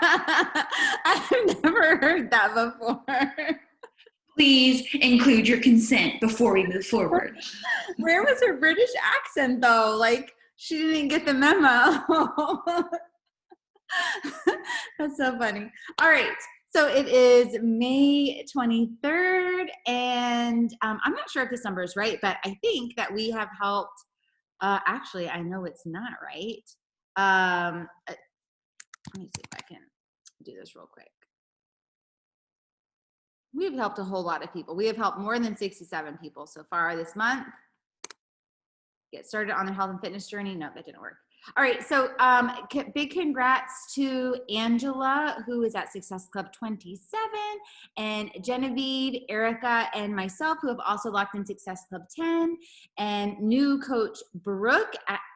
I've never heard that before. Please include your consent before we move forward. Where was her British accent though? Like she didn't get the memo. That's so funny. All right. So it is May 23rd, and I'm not sure if this number is right, but I think that we have helped. Actually, I know it's not right. Let me see if I can do this real quick. We've helped a whole lot of people. We have helped more than 67 people so far this month get started on their health and fitness journey. No, that didn't work. All right, so big congrats to Angela, who is at Success Club 27, and Genevieve, Erica, and myself, who have also locked in Success Club 10, and new coach Brooke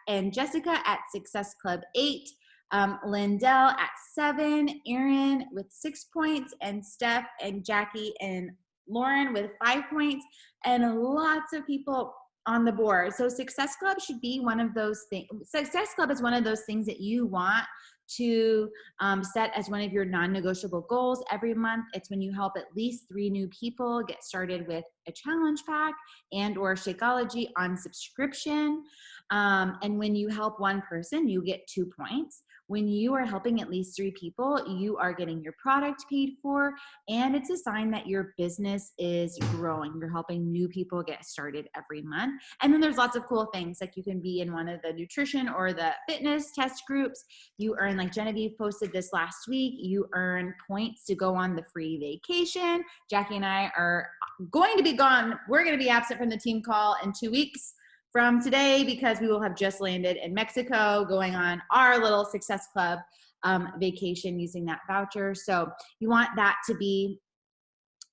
and Jessica at Success Club 8, Lindell at 7, Erin with 6 points, and Steph and Jackie and Lauren with 5 points, and lots of people on the board. So Success Club should be one of those things. Success Club is one of those things that you want to set as one of your non-negotiable goals every month. It's when you help at least 3 new people get started with a challenge pack and or Shakeology on subscription. And when you help one person, you get 2 points. When you are helping at least 3 people, you are getting your product paid for, and it's a sign that your business is growing. You're helping new people get started every month. And then there's lots of cool things, like you can be in one of the nutrition or the fitness test groups. You earn, like Genevieve posted this last week, you earn points to go on the free vacation. Jackie and I are going to be gone. We're going to be absent from the team call in 2 weeks from today because we will have just landed in Mexico going on our little Success Club vacation using that voucher. So you want that to be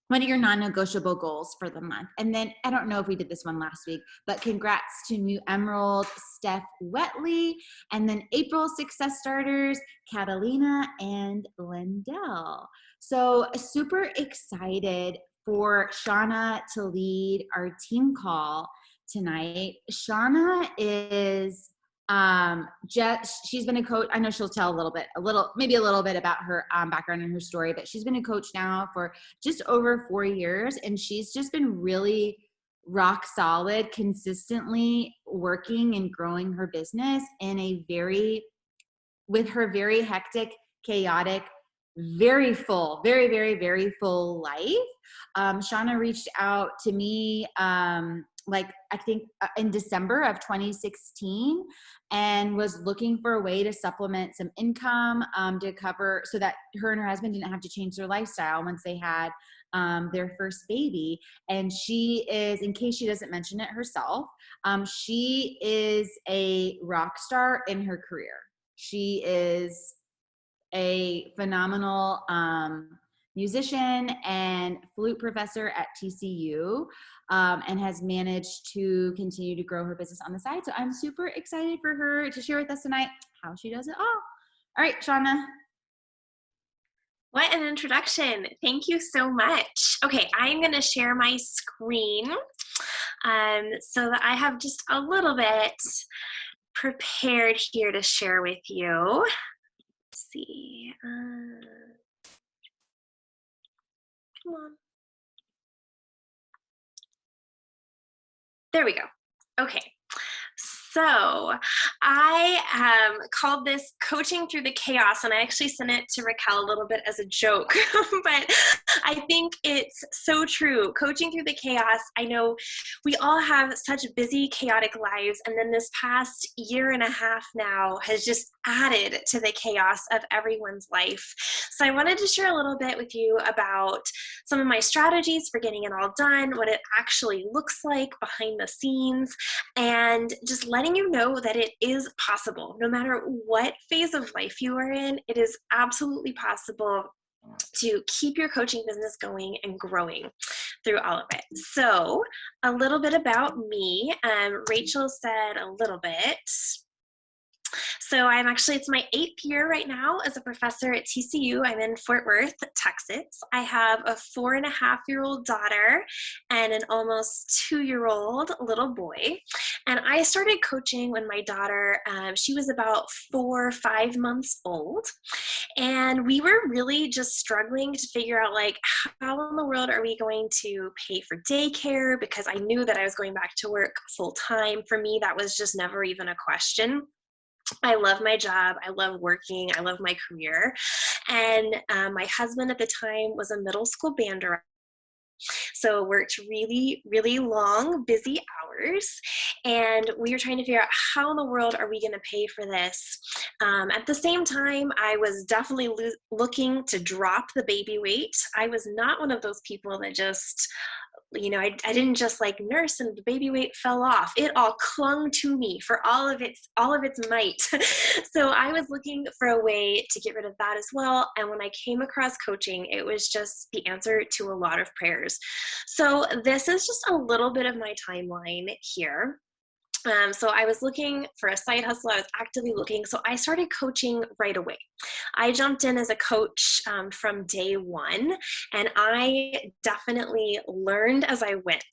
one of your non-negotiable goals for the month. And then I don't know if we did this one last week, but congrats to new Emerald, Steph Wetley, and then April Success Starters, Catalina and Lindell. So super excited for Shauna to lead our team call tonight. Shauna is she's been a coach. I know she'll tell maybe a little bit about her background and her story, but she's been a coach now for just over 4 years, and she's just been really rock solid, consistently working and growing her business with her very hectic, chaotic, very full, very, very, very full life. Shauna reached out to me I think in December of 2016, and was looking for a way to supplement some income to cover, so that her and her husband didn't have to change their lifestyle once they had their first baby. And she is, in case she doesn't mention it herself, she is a rock star in her career. She is a phenomenal musician and flute professor at TCU, and has managed to continue to grow her business on the side. So I'm super excited for her to share with us tonight how she does it all. All right, Shauna. What an introduction. Thank you so much. Okay, I'm going to share my screen so that I have just a little bit prepared here to share with you. Let's see. Come on. There we go. Okay. So I called this Coaching Through the Chaos, and I actually sent it to Raquel a little bit as a joke, but I think it's so true. Coaching through the chaos. I know we all have such busy, chaotic lives, and then this past year and a half now has just added to the chaos of everyone's life. So I wanted to share a little bit with you about some of my strategies for getting it all done, what it actually looks like behind the scenes, and just letting you know that it is possible. No matter what phase of life you are in, it is absolutely possible to keep your coaching business going and growing through all of it. So a little bit about me. Rachel said a little bit. So it's my 8th year right now as a professor at TCU. I'm in Fort Worth, Texas. I have a 4.5-year-old daughter and an almost 2-year-old little boy. And I started coaching when my daughter, she was about 4 or 5 months old. And we were really just struggling to figure out, like, how in the world are we going to pay for daycare? Because I knew that I was going back to work full time. For me, that was just never even a question. I love my job. I love working. I love my career. And my husband at the time was a middle school band director. So worked really, really long, busy hours. And we were trying to figure out how in the world are we going to pay for this. At the same time, I was definitely looking to drop the baby weight. I was not one of those people that just, I didn't just like nurse and the baby weight fell off. It all clung to me for all of its might. So I was looking for a way to get rid of that as well. And when I came across coaching, it was just the answer to a lot of prayers. So this is just a little bit of my timeline here. So I was looking for a side hustle. I was actively looking. So I started coaching right away. I jumped in as a coach from day one, and I definitely learned as I went.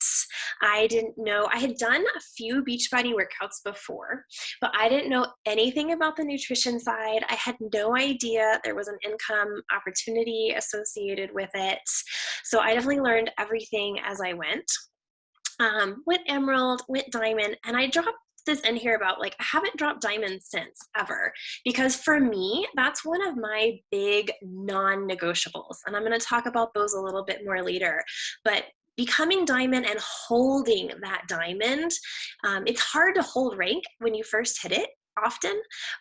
I didn't know, I had done a few Beachbody workouts before, but I didn't know anything about the nutrition side. I had no idea there was an income opportunity associated with it. So I definitely learned everything as I went. Went Emerald, went Diamond, and I dropped this in here about, like, I haven't dropped Diamond since, ever, because for me, that's one of my big non-negotiables, and I'm going to talk about those a little bit more later. But becoming Diamond and holding that Diamond, it's hard to hold rank when you first hit it often,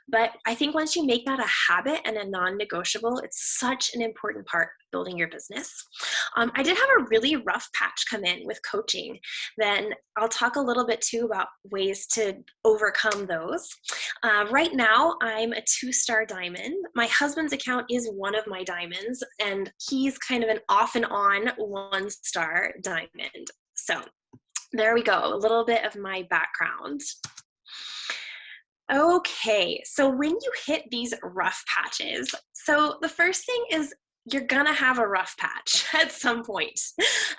but I think once you make that a habit and a non-negotiable, it's such an important part of building your business. I did have a really rough patch come in with coaching. Then I'll talk a little bit too about ways to overcome those. Right now, I'm a 2-star diamond. My husband's account is one of my diamonds, and he's kind of an off and on 1-star diamond. So there we go, a little bit of my background. Okay, so when you hit these rough patches, so the first thing is you're gonna have a rough patch at some point.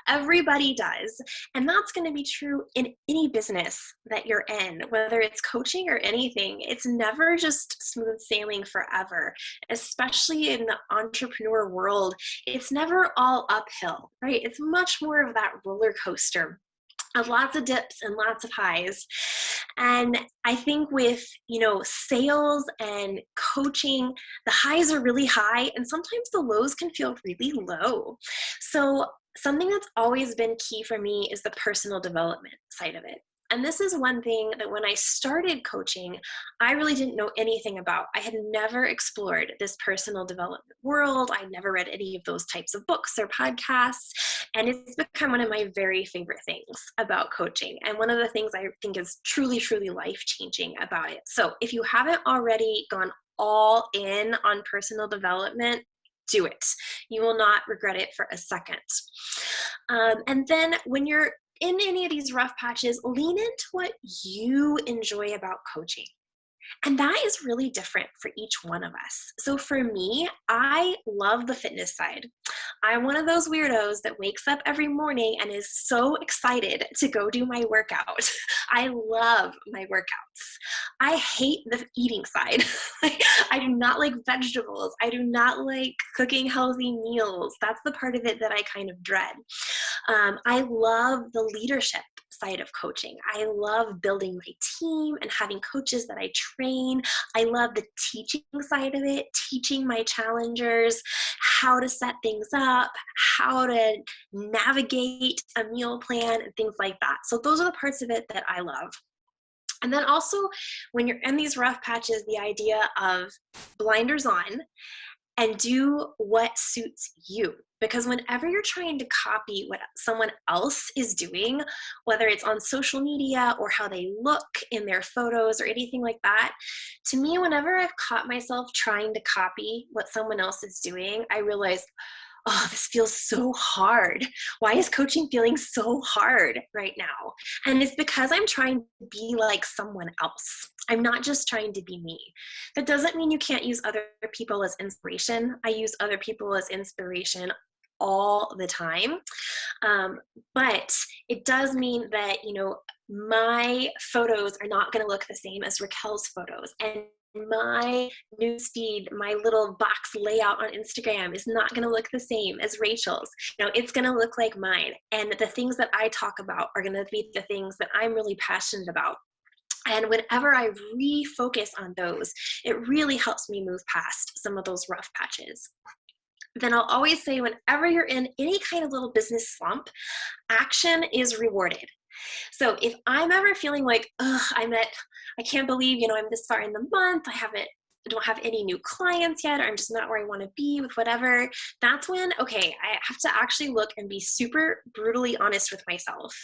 Everybody does. And that's gonna be true in any business that you're in, whether it's coaching or anything. It's never just smooth sailing forever, especially in the entrepreneur world. It's never all uphill, right? It's much more of that roller coaster. Lots of dips and lots of highs. And I think with, sales and coaching, the highs are really high and sometimes the lows can feel really low. So something that's always been key for me is the personal development side of it. And this is one thing that when I started coaching, I really didn't know anything about. I had never explored this personal development world. I never read any of those types of books or podcasts. And it's become one of my very favorite things about coaching. And one of the things I think is truly, truly life-changing about it. So if you haven't already gone all in on personal development, do it. You will not regret it for a second. And then when you're in any of these rough patches, lean into what you enjoy about coaching. And that is really different for each one of us. So for me, I love the fitness side. I'm one of those weirdos that wakes up every morning and is so excited to go do my workout. I love my workouts. I hate the eating side. I do not like vegetables. I do not like cooking healthy meals. That's the part of it that I kind of dread. I love the leadership side of coaching. I love building my team and having coaches that I train. I love the teaching side of it, teaching my challengers how to set things up, how to navigate a meal plan and things like that. So those are the parts of it that I love. And then also when you're in these rough patches, the idea of blinders on and do what suits you. Because whenever you're trying to copy what someone else is doing, whether it's on social media or how they look in their photos or anything like that, to me, whenever I've caught myself trying to copy what someone else is doing, I realize, oh, this feels so hard. Why is coaching feeling so hard right now? And it's because I'm trying to be like someone else. I'm not just trying to be me. That doesn't mean you can't use other people as inspiration. I use other people as inspiration all the time. But it does mean that, my photos are not going to look the same as Raquel's photos. And my newsfeed, my little box layout on Instagram is not going to look the same as Rachel's. It's going to look like mine. And the things that I talk about are going to be the things that I'm really passionate about. And whenever I refocus on those, it really helps me move past some of those rough patches. Then I'll always say, whenever you're in any kind of little business slump, action is rewarded. So if I'm ever feeling like, I can't believe, I'm this far in the month, I don't have any new clients yet, or I'm just not where I want to be with whatever, that's when, okay, I have to actually look and be super brutally honest with myself.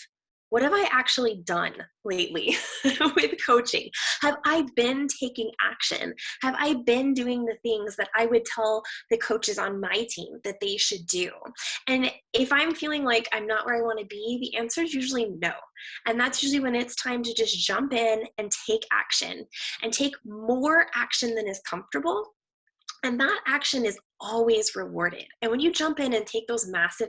What have I actually done lately with coaching? Have I been taking action? Have I been doing the things that I would tell the coaches on my team that they should do? And if I'm feeling like I'm not where I want to be, the answer is usually no. And that's usually when it's time to just jump in and take action, and take more action than is comfortable. And that action is always rewarded. And when you jump in and take those massive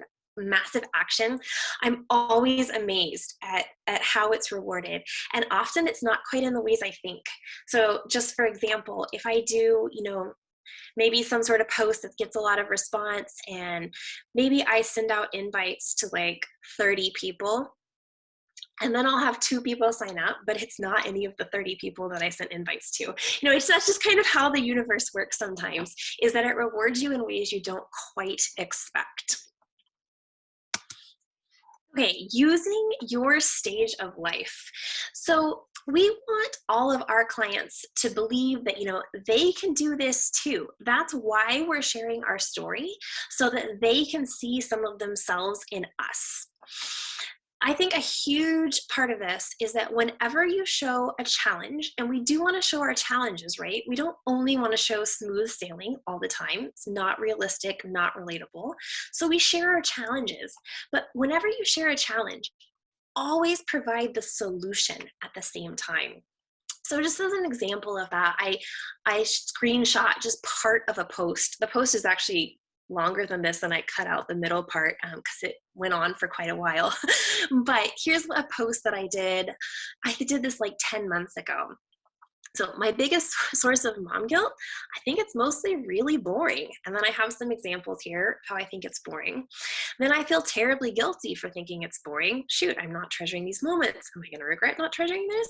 action, I'm always amazed at how it's rewarded. And often it's not quite in the ways I think. So just for example, if I do, maybe some sort of post that gets a lot of response, and maybe I send out invites to like 30 people, and then I'll have 2 people sign up, but it's not any of the 30 people that I sent invites to. That's just kind of how the universe works sometimes, is that it rewards you in ways you don't quite expect. Okay, using your stage of life. So we want all of our clients to believe that, they can do this too. That's why we're sharing our story, so that they can see some of themselves in us. I think a huge part of this is that whenever you show a challenge, and we do want to show our challenges, right? We don't only want to show smooth sailing all the time. It's not realistic, not relatable. So we share our challenges. But whenever you share a challenge, always provide the solution at the same time. So just as an example of that, I screenshot just part of a post. The post is actually longer than this, and I cut out the middle part because it went on for quite a while. But here's a post that I did. I did this like 10 months ago. So my biggest source of mom guilt, I think it's mostly really boring. And then I have some examples here how I think it's boring. Then I feel terribly guilty for thinking it's boring. Shoot, I'm not treasuring these moments. Am I going to regret not treasuring this?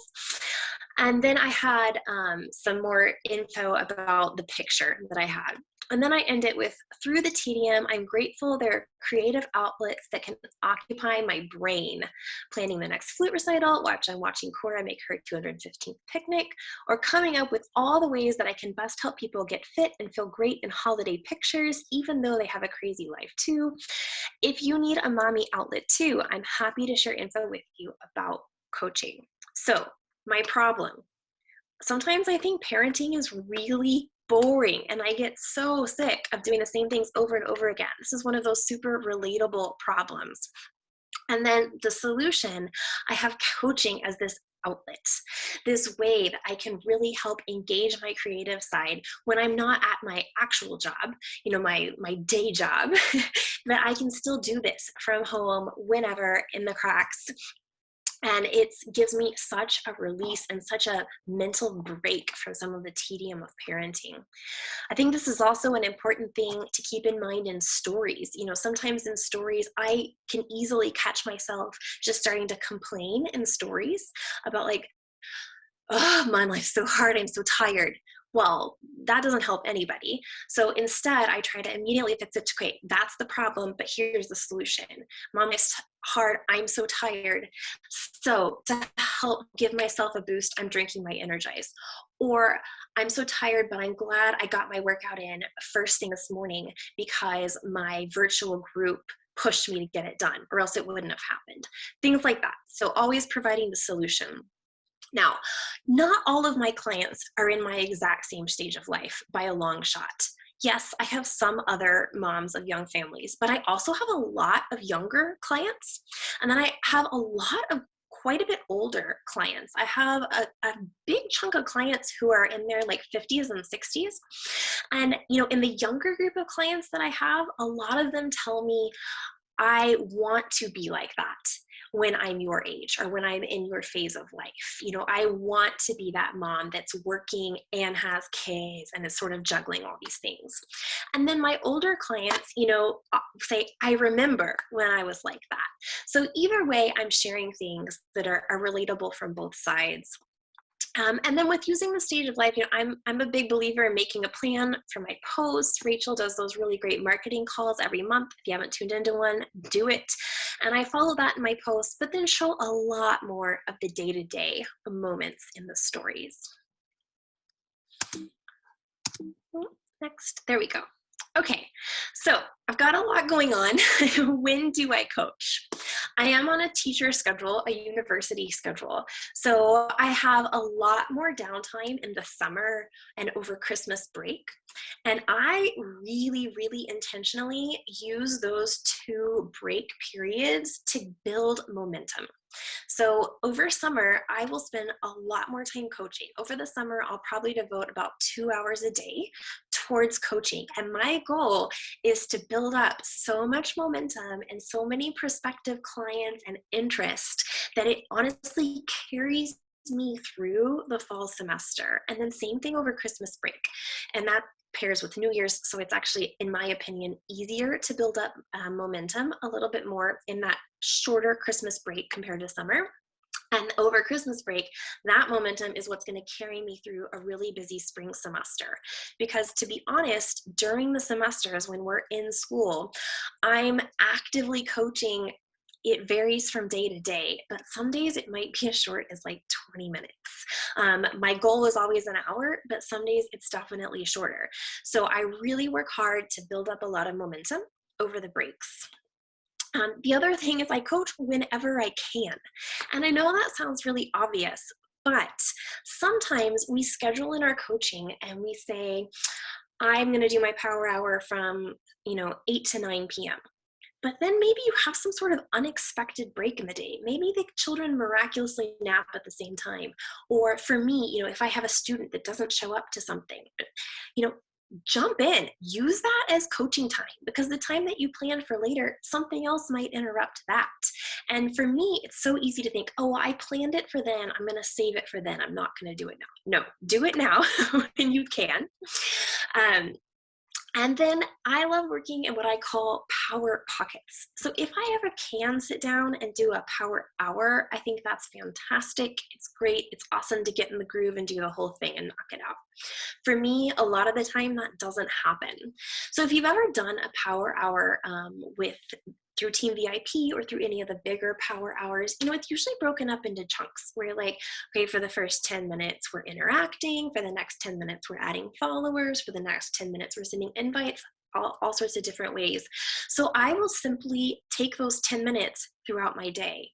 And then I had some more info about the picture that I had. And then I end it with, through the tedium, I'm grateful there are creative outlets that can occupy my brain. Planning the next flute recital, watching Cora make her 215th picnic, or coming up with all the ways that I can best help people get fit and feel great in holiday pictures, even though they have a crazy life too. If you need a mommy outlet too, I'm happy to share info with you about coaching. So my problem, sometimes I think parenting is really boring, and I get so sick of doing the same things over and over again. This is one of those super relatable problems. And then the solution, I have coaching as this outlet, this way that I can really help engage my creative side when I'm not at my actual job, my day job, that I can still do this from home whenever, in the cracks. And it gives me such a release and such a mental break from some of the tedium of parenting. I think this is also an important thing to keep in mind in stories. Sometimes in stories, I can easily catch myself just starting to complain in stories about like, oh, my life's so hard, I'm so tired. Well, that doesn't help anybody. So instead, I try to immediately fix it. Okay, that's the problem, but here's the solution. Mom, it's hard. I'm so tired. So to help give myself a boost, I'm drinking my Energize. Or I'm so tired, but I'm glad I got my workout in first thing this morning because my virtual group pushed me to get it done, or else it wouldn't have happened. Things like that. So always providing the solution. Now, not all of my clients are in my exact same stage of life by a long shot. yes, I have some other moms of young families, but I also have a lot of younger clients. And then I have a lot of quite a bit older clients. I have a big chunk of clients who are in their like 50s and 60s. And, in the younger group of clients that I have, a lot of them tell me, I want to be like that when I'm your age or when I'm in your phase of life. I want to be that mom that's working and has kids and is sort of juggling all these things. And then my older clients, say, I remember when I was like that. So either way, I'm sharing things that are relatable from both sides. And then with using the stage of life, I'm a big believer in making a plan for my posts. Rachel does those really great marketing calls every month. If you haven't tuned into one, do it. And I follow that in my posts, but then show a lot more of the day-to-day moments in the stories. Next, there we go. Okay, so I've got a lot going on. When do I coach? I am on a teacher schedule, a university schedule. So I have a lot more downtime in the summer and over Christmas break. And I really, really intentionally use those 2 break periods to build momentum. So over summer, I will spend a lot more time coaching. Over the summer, I'll probably devote about 2 hours a day towards coaching. And my goal is to build up so much momentum and so many prospective clients and interest that it honestly carries me through the fall semester. And then same thing over Christmas break. And that pairs with New Year's. So it's actually, in my opinion, easier to build up momentum a little bit more in that shorter Christmas break compared to summer. And over Christmas break, that momentum is what's going to carry me through a really busy spring semester. Because to be honest, during the semesters when we're in school, I'm actively coaching. It varies from day to day, but some days it might be as short as like 20 minutes. My goal is always an hour, but some days it's definitely shorter. So I really work hard to build up a lot of momentum over the breaks. The other thing is I coach whenever I can. And I know that sounds really obvious, but sometimes we schedule in our coaching and we say, I'm going to do my power hour from 8 to 9 p.m. But then maybe you have some sort of unexpected break in the day. Maybe the children miraculously nap at the same time. Or for me, if I have a student that doesn't show up to something, jump in, use that as coaching time, because the time that you plan for later, something else might interrupt that. And for me, it's so easy to think, oh, I planned it for then, I'm going to save it for then, I'm not going to do it now. No, do it now when you can. And then I love working in what I call power pockets. So if I ever can sit down and do a power hour, I think that's fantastic. It's great. It's awesome to get in the groove and do the whole thing and knock it out. For me, a lot of the time that doesn't happen. So if you've ever done a power hour through Team VIP or through any of the bigger power hours, it's usually broken up into chunks where you're like, okay, for the first 10 minutes, we're interacting. For the next 10 minutes, we're adding followers. For the next 10 minutes, we're sending invites, all sorts of different ways. So I will simply take those 10 minutes throughout my day.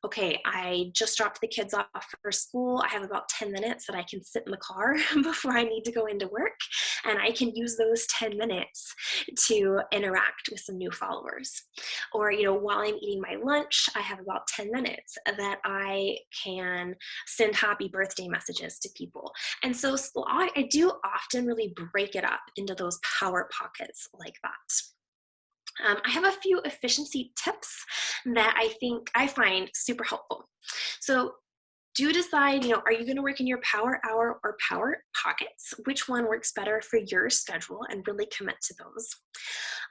Okay, I just dropped the kids off for school. I have about 10 minutes that I can sit in the car before I need to go into work. And I can use those 10 minutes to interact with some new followers. Or, while I'm eating my lunch, I have about 10 minutes that I can send happy birthday messages to people. And so I do often really break it up into those power pockets like that. I have a few efficiency tips that I find super helpful. So do decide, are you going to work in your power hour or power pockets? Which one works better for your schedule, and really commit to those.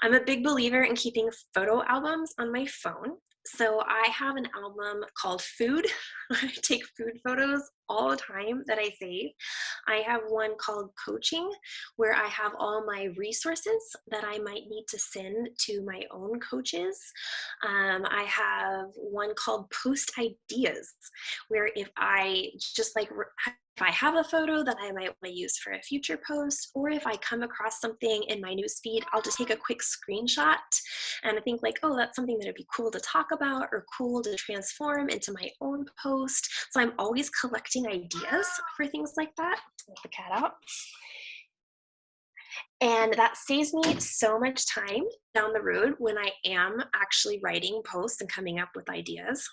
I'm a big believer in keeping photo albums on my phone. So I have an album called Food. I take food photos all the time that I save. I have one called Coaching, where I have all my resources that I might need to send to my own coaches. I have one called Post Ideas, where if I have a photo that I might want to use for a future post, or if I come across something in my newsfeed, I'll just take a quick screenshot and I think like, oh, that's something that would be cool to talk about or cool to transform into my own post. So I'm always collecting ideas for things like that. Let the cat out. And that saves me so much time down the road when I am actually writing posts and coming up with ideas.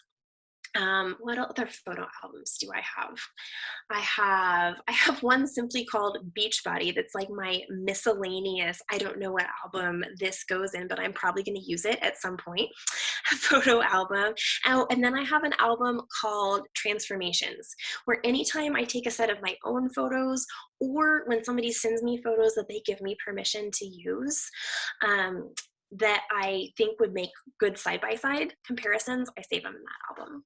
What other photo albums do I have? I have one simply called Beachbody that's like my miscellaneous, I don't know what album this goes in, but I'm probably going to use it at some point, photo album. Oh, and then I have an album called Transformations, where anytime I take a set of my own photos, or when somebody sends me photos that they give me permission to use, that I think would make good side-by-side comparisons, I save them in that album.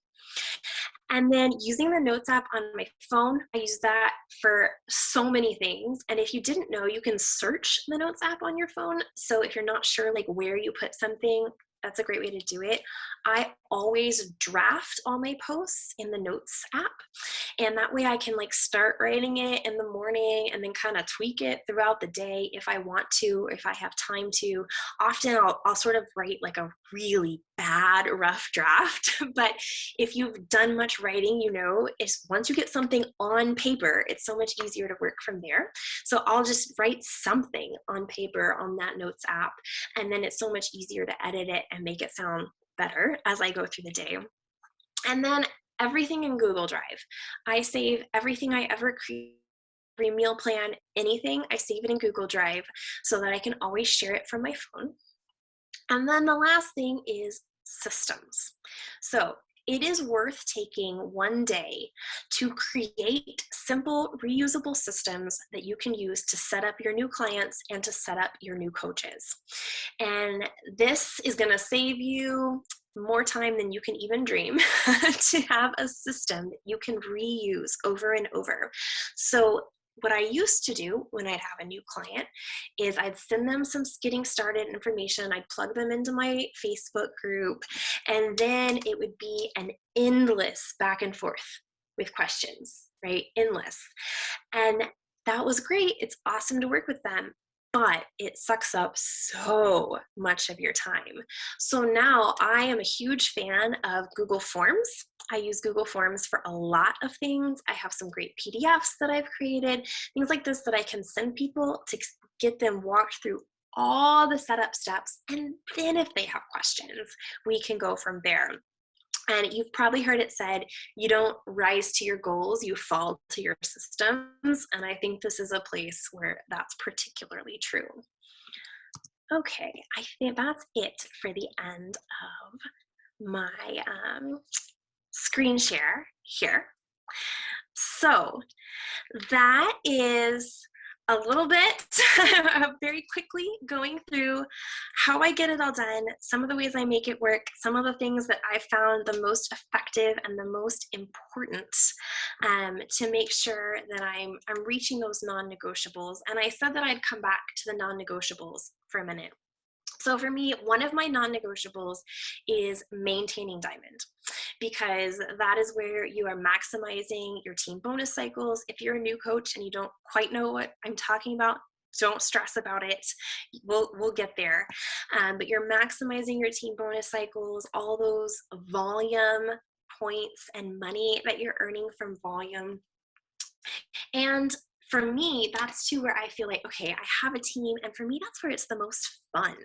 And then using the Notes app on my phone, I use that for so many things. And if you didn't know, you can search the Notes app on your phone. So if you're not sure like where you put something, that's a great way to do it. I always draft all my posts in the Notes app. And that way I can like start writing it in the morning and then kind of tweak it throughout the day if I want to, if I have time to. Often I'll sort of write like a really bad rough draft. But if you've done much writing, you know, is once you get something on paper, it's so much easier to work from there. So I'll just write something on paper on that Notes app, and then it's so much easier to edit it and make it sound better as I go through the day. And then everything in Google Drive. I save everything I ever create, every meal plan, anything, I save it in Google Drive so that I can always share it from my phone. And then the last thing is systems. So it is worth taking one day to create simple, reusable systems that you can use to set up your new clients and to set up your new coaches. And this is going to save you more time than you can even dream to have a system that you can reuse over and over. So what I used to do when I'd have a new client is I'd send them some getting started information. I'd plug them into my Facebook group, and then it would be an endless back and forth with questions, right? Endless. And that was great. It's awesome to work with them, but it sucks up so much of your time. So now I am a huge fan of Google Forms. I use Google Forms for a lot of things. I have some great PDFs that I've created, things like this that I can send people to get them walked through all the setup steps. And then if they have questions, we can go from there. And you've probably heard it said, you don't rise to your goals, you fall to your systems. And I think this is a place where that's particularly true. Okay, I think that's it for the end of my screen share here. So that is a little bit very quickly going through how I get it all done, some of the ways I make it work, some of the things that I found the most effective and the most important to make sure that I'm reaching those non-negotiables. And I said that I'd come back to the non-negotiables for a minute. So for me, one of my non-negotiables is maintaining Diamond, because that is where you are maximizing your team bonus cycles. If you're a new coach and you don't quite know what I'm talking about, don't stress about it. We'll get there. But you're maximizing your team bonus cycles, all those volume points and money that you're earning from volume. And for me, that's too where I feel like, okay, I have a team. And for me, that's where it's the most fun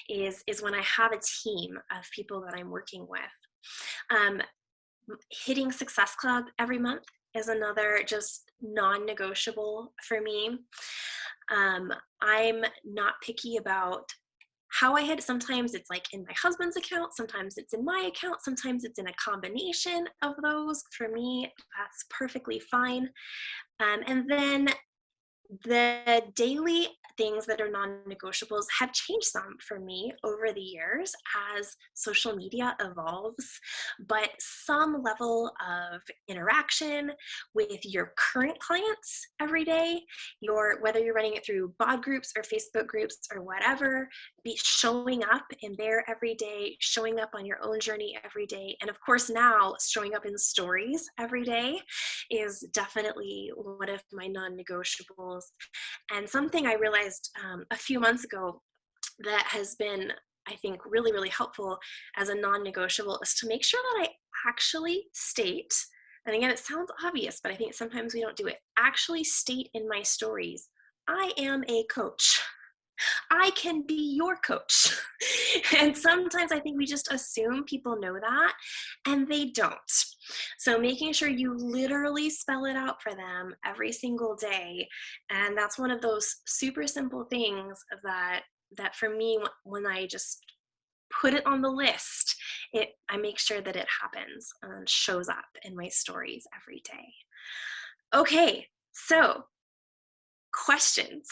is when I have a team of people that I'm working with. Hitting Success Club every month is another just non-negotiable for me. I'm not picky about how I hit. Sometimes it's like in my husband's account, sometimes it's in my account, sometimes it's in a combination of those. For me, that's perfectly fine. And then the daily things that are non-negotiables have changed some for me over the years as social media evolves, but some level of interaction with your current clients every day, whether you're running it through bod groups or Facebook groups or whatever, be showing up in there every day, showing up on your own journey every day, and of course now showing up in stories every day is definitely one of my non-negotiables. And something I realized a few months ago that has been, I think, really, really helpful as a non-negotiable is to make sure that I actually state, and again, it sounds obvious, but I think sometimes we don't do it, actually state in my stories I am a coach. I can be your coach. And sometimes I think we just assume people know that, and they don't. So making sure you literally spell it out for them every single day. And that's one of those super simple things that for me, when I just put it on the list, I make sure that it happens and shows up in my stories every day. Okay, so questions.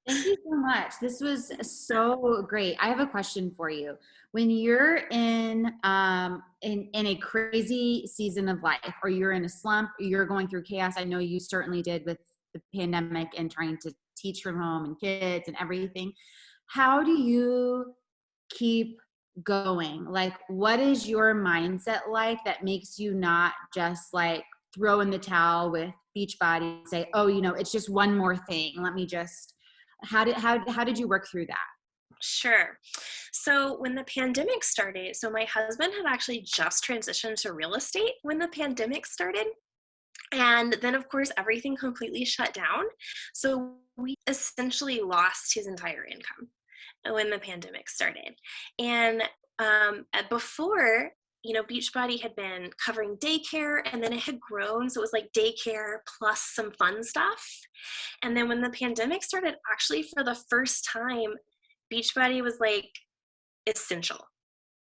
Thank you so much. This was so great. I have a question for you. When you're in a crazy season of life, or you're in a slump, or you're going through chaos, I know you certainly did with the pandemic and trying to teach from home and kids and everything. How do you keep going? Like, what is your mindset like that makes you not just like throw in the towel with Beachbody and say, oh, it's just one more thing. Let me just, how did you work through that? Sure. So when the pandemic started, so my husband had actually just transitioned to real estate when the pandemic started. And then, of course, everything completely shut down. So we essentially lost his entire income when the pandemic started. And before, Beachbody had been covering daycare, and then it had grown. So it was like daycare plus some fun stuff. And then when the pandemic started, actually for the first time, Beachbody was like essential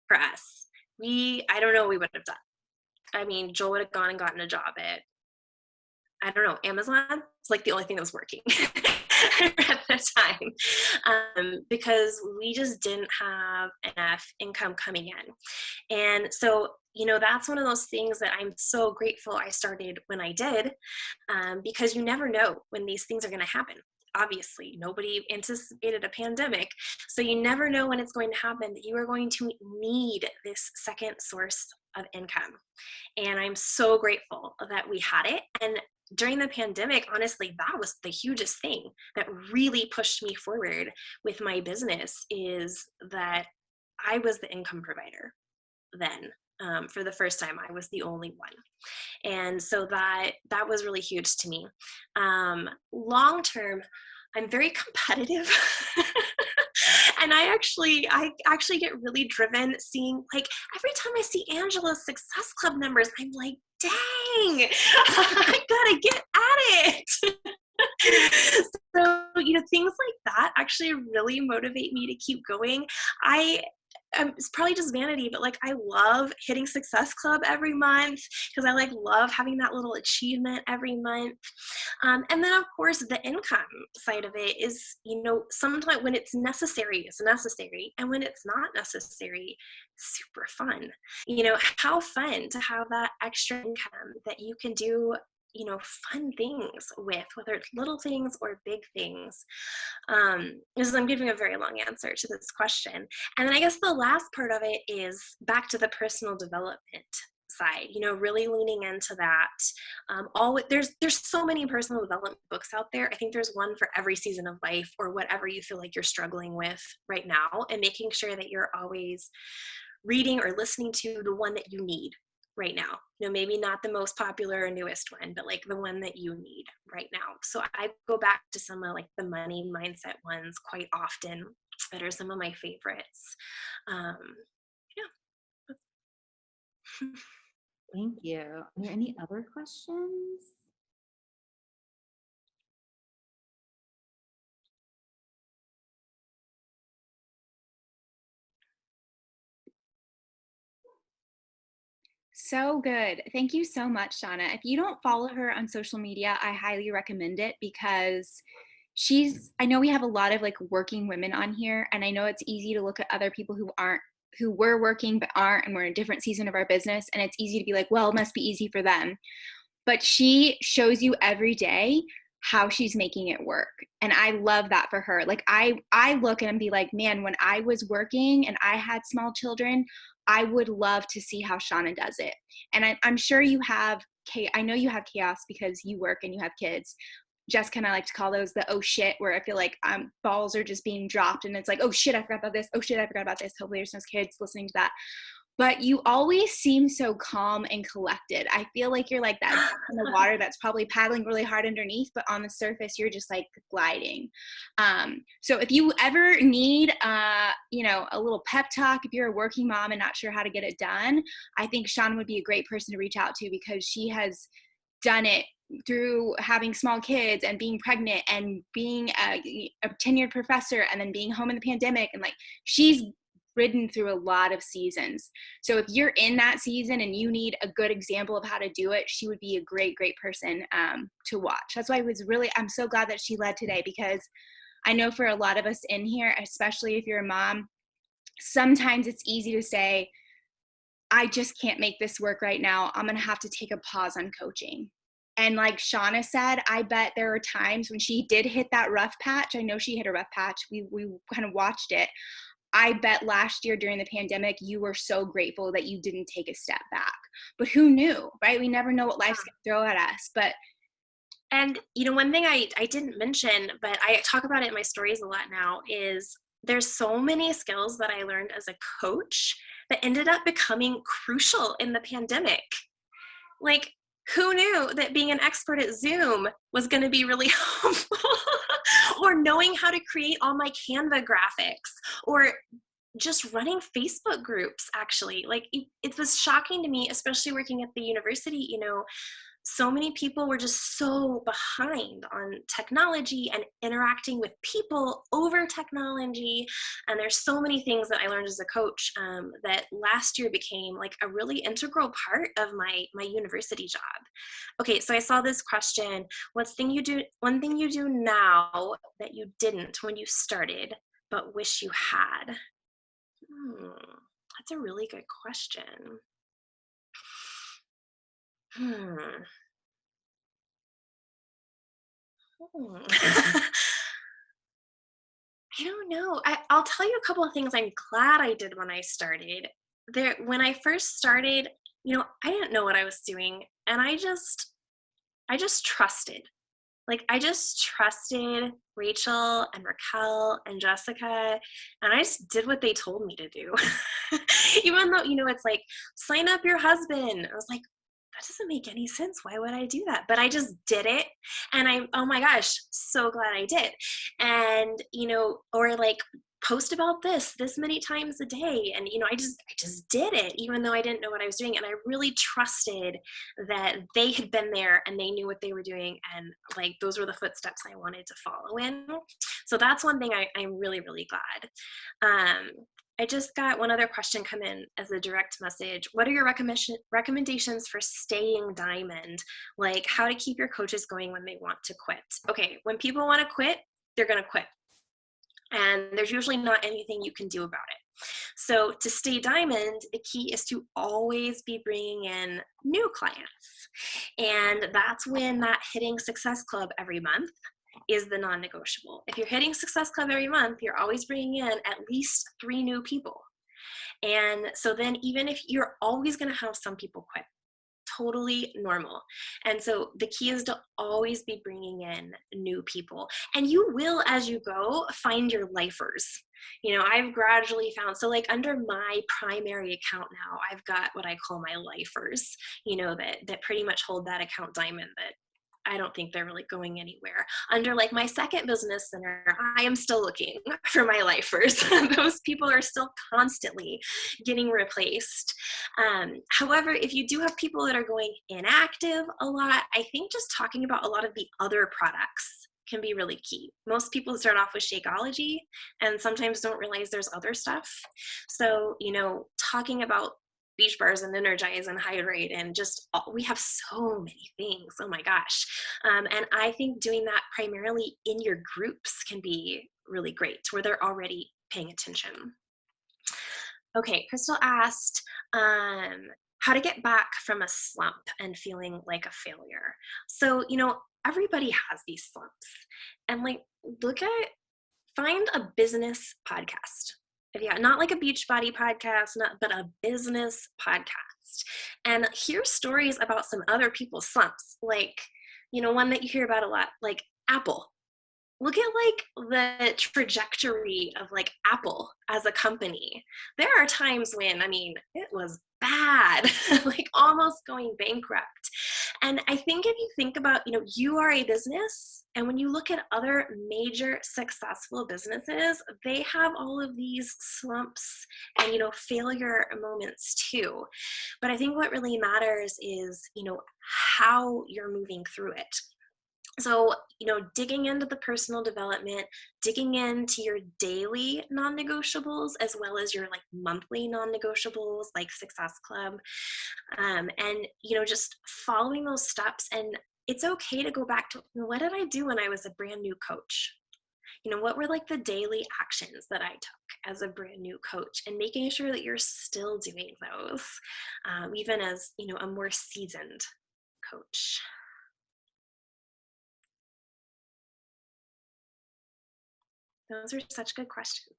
for us. I don't know what we would have done. I mean, Joel would have gone and gotten a job at, I don't know, Amazon. It's like the only thing that was working at the time, because we just didn't have enough income coming in. And so, that's one of those things that I'm so grateful I started when I did, because you never know when these things are going to happen. Obviously, nobody anticipated a pandemic, so you never know when it's going to happen that you are going to need this second source of income. And I'm so grateful that we had it. And during the pandemic, honestly, that was the hugest thing that really pushed me forward with my business, is that I was the income provider then. For the first time, I was the only one. And so that was really huge to me. Long term, I'm very competitive. And I actually get really driven seeing, like, every time I see Angela's Success Club numbers, I'm like, dang, I gotta get at it. So, things like that actually really motivate me to keep going. It's probably just vanity, but like, I love hitting Success Club every month because I love having that little achievement every month. And then of course the income side of it is, sometimes when it's necessary, it's necessary. And when it's not necessary, super fun. How fun to have that extra income that you can do fun things with, whether it's little things or big things. I'm giving a very long answer to this question. And then I guess the last part of it is back to the personal development side, really leaning into that. There's so many personal development books out there. I think there's one for every season of life or whatever you feel like you're struggling with right now, and making sure that you're always reading or listening to the one that you need right now. Maybe not the most popular or newest one, but like the one that you need right now. So I go back to some of like the money mindset ones quite often that are some of my favorites. Yeah. Thank you. Are there any other questions? So good. Thank you so much, Shauna. If you don't follow her on social media, I highly recommend it, because I know we have a lot of like working women on here, and I know it's easy to look at other people who were working but aren't, and we're in a different season of our business, and it's easy to be like, well, it must be easy for them. But she shows you every day how she's making it work. And I love that for her. Like I look and be like, man, when I was working and I had small children, I would love to see how Shauna does it. And I'm sure you have, I know you have chaos because you work and you have kids. Jessica and I like to call those the oh shit, where I feel like balls are just being dropped and it's like, oh shit, I forgot about this. Oh shit, I forgot about this. Hopefully there's no kids listening to that. but you always seem so calm and collected. I feel like you're like that duck in the water that's probably paddling really hard underneath, but on the surface, you're just like gliding. So if you ever need, you know, a little pep talk, if you're a working mom and not sure how to get it done, I think Shauna would be a great person to reach out to, because she has done it through having small kids and being pregnant and being a tenured professor and then being home in the pandemic. And like, she's ridden through a lot of seasons. So if you're in that season and you need a good example of how to do it, she would be a great person to watch. That's why I'm so glad that she led today, because I know for a lot of us in here, especially if you're a mom, sometimes it's easy to say, I just can't make this work right now. I'm going to have to take a pause on coaching. And like Shauna said, I bet there are times when she did hit that rough patch. I know she hit a rough patch. We kind of watched it. I bet last year during the pandemic, you were so grateful that you didn't take a step back. But who knew, right? We never know what life's going to throw at us. But And, you know, one thing I didn't mention, but I talk about it in my stories a lot now, is there's so many skills that I learned as a coach that ended up becoming crucial in the pandemic. Like, who knew that being an expert at Zoom was going to be really helpful? Or knowing how to create all my Canva graphics, or just running Facebook groups, actually. Like, it was shocking to me, especially working at the university, you know, so many people were just so behind on technology and interacting with people over technology. And there's so many things that I learned as a coach that last year became like a really integral part of my university job. Okay, so I saw this question: one thing you do now that you didn't when you started but wish you had? That's a really good question. I don't know. I'll tell you a couple of things I'm glad I did when I started. When I first started, you know, I didn't know what I was doing, and I just trusted. Like, I just trusted Rachel and Raquel and Jessica, and I just did what they told me to do. Even though, you know, it's like, sign up your husband. I was like, that doesn't make any sense. Why would I do that? But I just did it. And oh my gosh, so glad I did. And, you know, or like, post about this many times a day. And, you know, I just did it, even though I didn't know what I was doing. And I really trusted that they had been there and they knew what they were doing. And like, those were the footsteps I wanted to follow in. So that's one thing I'm really, really glad. I just got one other question come in as a direct message. What are your recommendations for staying diamond? Like, how to keep your coaches going when they want to quit? Okay, when people want to quit, they're going to quit. And there's usually not anything you can do about it. So to stay diamond, the key is to always be bringing in new clients. And that's when that hitting Success Club every month is the non-negotiable. If you're hitting Success Club every month, you're always bringing in at least 3 new people. And so then even if you're always going to have some people quit, totally normal. And so the key is to always be bringing in new people. And you will, as you go, find your lifers. You know, I've gradually found, so like under my primary account now, I've got what I call my lifers, you know, that pretty much hold that account diamond, that I don't think they're really going anywhere. Under like my second business center, I am still looking for my lifers. Those people are still constantly getting replaced. However, if you do have people that are going inactive a lot, I think just talking about a lot of the other products can be really key. Most people start off with Shakeology and sometimes don't realize there's other stuff. So, you know, talking about Beach Bars and Energize and Hydrate, and just we have so many things. Oh my gosh. And I think doing that primarily in your groups can be really great, where they're already paying attention. Okay, Crystal asked, how to get back from a slump and feeling like a failure. So, you know, everybody has these slumps, and like, find a business podcast. Yeah, not like a Beachbody podcast, but a business podcast. And hear stories about some other people's slumps. Like, you know, one that you hear about a lot, like Apple. look at like the trajectory of like Apple as a company. There are times when, I mean, it was bad, like almost going bankrupt. And I think if you think about, you know, you are a business, and when you look at other major successful businesses, they have all of these slumps and, you know, failure moments too. But I think what really matters is, you know, how you're moving through it. So, you know, digging into the personal development, digging into your daily non-negotiables as well as your like monthly non-negotiables like Success Club, and, you know, just following those steps. And it's okay to go back to, what did I do when I was a brand new coach? You know, what were like the daily actions that I took as a brand new coach, and making sure that you're still doing those, even as, you know, a more seasoned coach. Those are such good questions.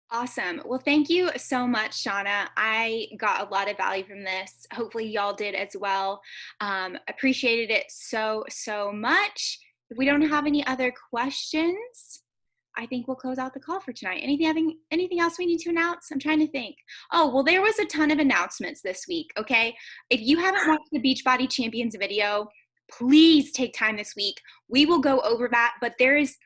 Awesome. Well, thank you so much, Shauna. I got a lot of value from this. Hopefully, y'all did as well. Appreciated it so, so much. If we don't have any other questions, I think we'll close out the call for tonight. Anything else we need to announce? I'm trying to think. Oh, well, there was a ton of announcements this week, okay? If you haven't watched the Beachbody Champions video, please take time this week. We will go over that, but there's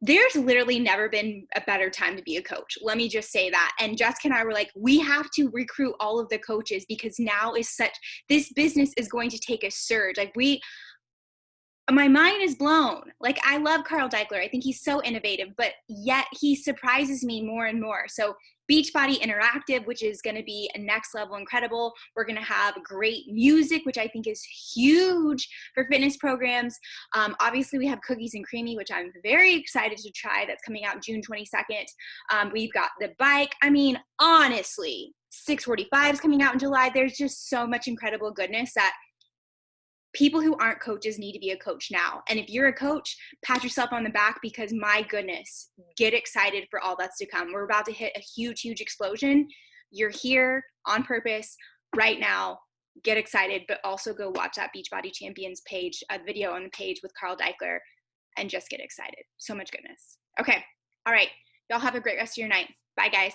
literally never been a better time to be a coach. Let me just say that. And Jessica and I were like, we have to recruit all of the coaches, because now this business is going to take a surge. Like my mind is blown. Like, I love Carl Deichler. I think he's so innovative, but yet he surprises me more and more. So Beachbody Interactive, which is going to be a next level incredible. We're going to have great music, which I think is huge for fitness programs. Obviously, we have Cookies and Creamy, which I'm very excited to try. That's coming out June 22nd. We've got the bike. I mean, honestly, 645 is coming out in July. There's just so much incredible goodness that people who aren't coaches need to be a coach now. And if you're a coach, pat yourself on the back, because my goodness, get excited for all that's to come. We're about to hit a huge, huge explosion. You're here on purpose right now. Get excited, but also go watch that Beachbody Champions page, a video on the page with Carl Deichler, and just get excited. So much goodness. Okay. All right. Y'all have a great rest of your night. Bye, guys.